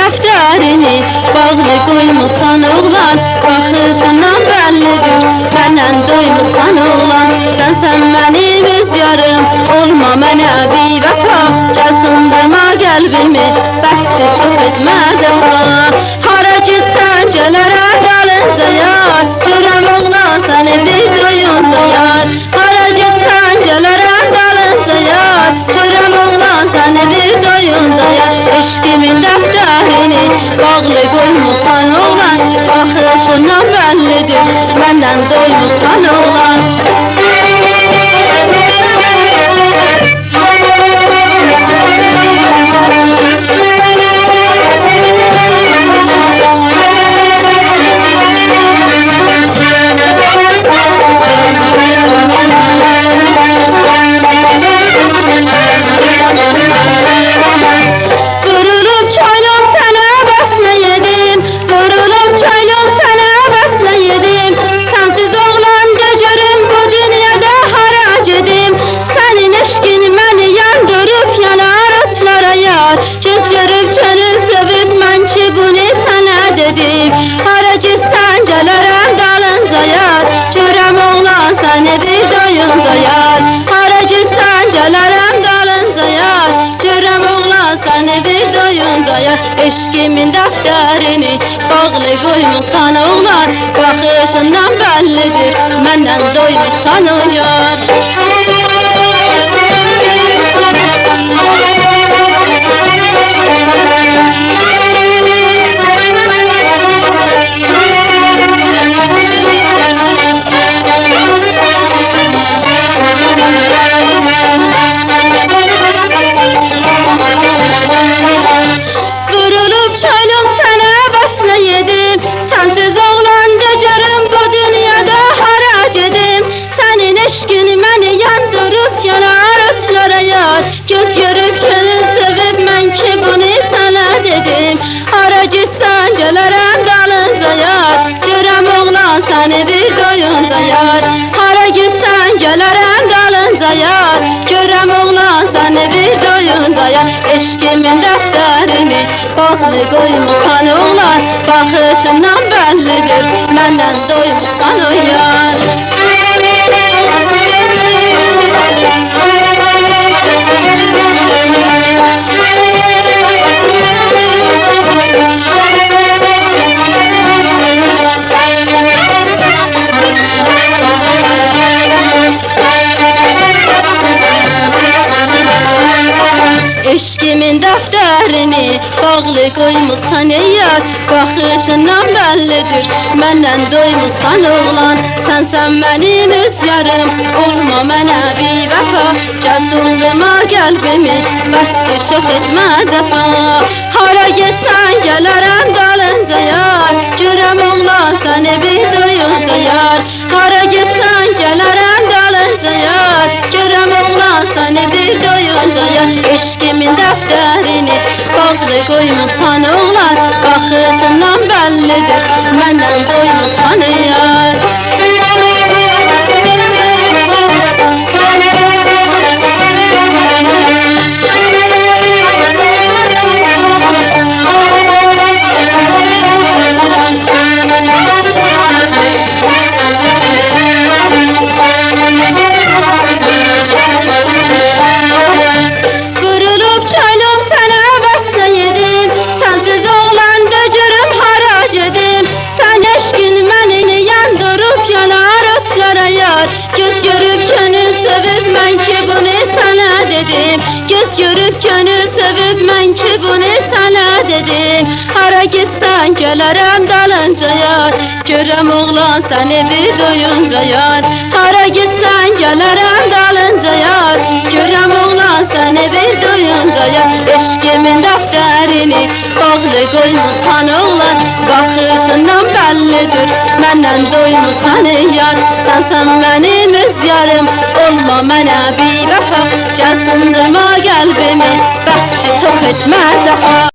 dəftərini bağlı qoymuşsan oğlan, baxışından bəllidir, məndən doymuşsan oğlan. Sən mənim öz yarım, olma mənə bir vəfa, gəl sındırma qəlbimi, bəxti çox etmə dəfa. Hara gitsən gələrəm dalınca yar, görəm oğlan səni bir doyunca yar. Hara gitsən gələrəm dalınca yar, görəm oğlan səni bir doyunca yar. Eşkimin dəftərini bağlı qoymuşsan oğlan, baxışından bəllidir, məndən doymuşsan oğlan. Hara gitsən gələrəm dalınca yar, görəm oğlan səni bir doyunca yar. Hara gitsən gələrəm dalınca yar, görəm oğlan səni bir doyunca yar. Eşkimin dəftərini bağlı qoymuşsan oğlan, baxışından bəllidir, məndən doymuşsan o yar. Göz görüb könül sevib mən ki bunu sənə dedim. Hara gitsən gələrəm dalınca yar, görəm oğlan səni bir doyunca yar. Hara gitsən gələrəm dalınca yar, görəm oğlan səni bir doyunca yar. Eşkimin dəftərini bağlı qoymuşsan oğlan, baxışından bəllidir, məndən doymuşsan o yar. Eşkimin dəftərini bağlı qoymuşsan ey yar, baxışından bəllidir, məndən doymuşsan oğlan. Sənsən mənim öz yarım, olma mənə bir vəfa, gəl sındırma qəlbimi, bəxti çox etmə dəfa. Hara getsən gələrəm dalınca yar, görəm oğlan səni bir doyunca yar. Hara getsən gələrəm dalınca yar, görəm oğlan səni bir doyunca yar. Eşkimin dəftərini bağlı qoymuşsan oğlan, baxışından bəllidir, məndən doymuşsan yar. Göz görüb könül sevib mən ki bunu sənə dedim. Göz görüb könül sevib mən ki bunu sənə dedim. Hara gitsən gələrəm dalınca yar, görəm oğlan səni bir doyunca yar. Hara gitsən gələrəm dalınca yar, görəm oğlan səni bir doyunca yar. Eşkimin dəftərini bağlı qoymuşsan oğlan, baxışından bəllidir, məndən doymuşsan yar. Sənsən mənim öz yarım, olma mənə bir vəfa, gəl sındırma qəlbimi, bəxti çox etmə dəfa.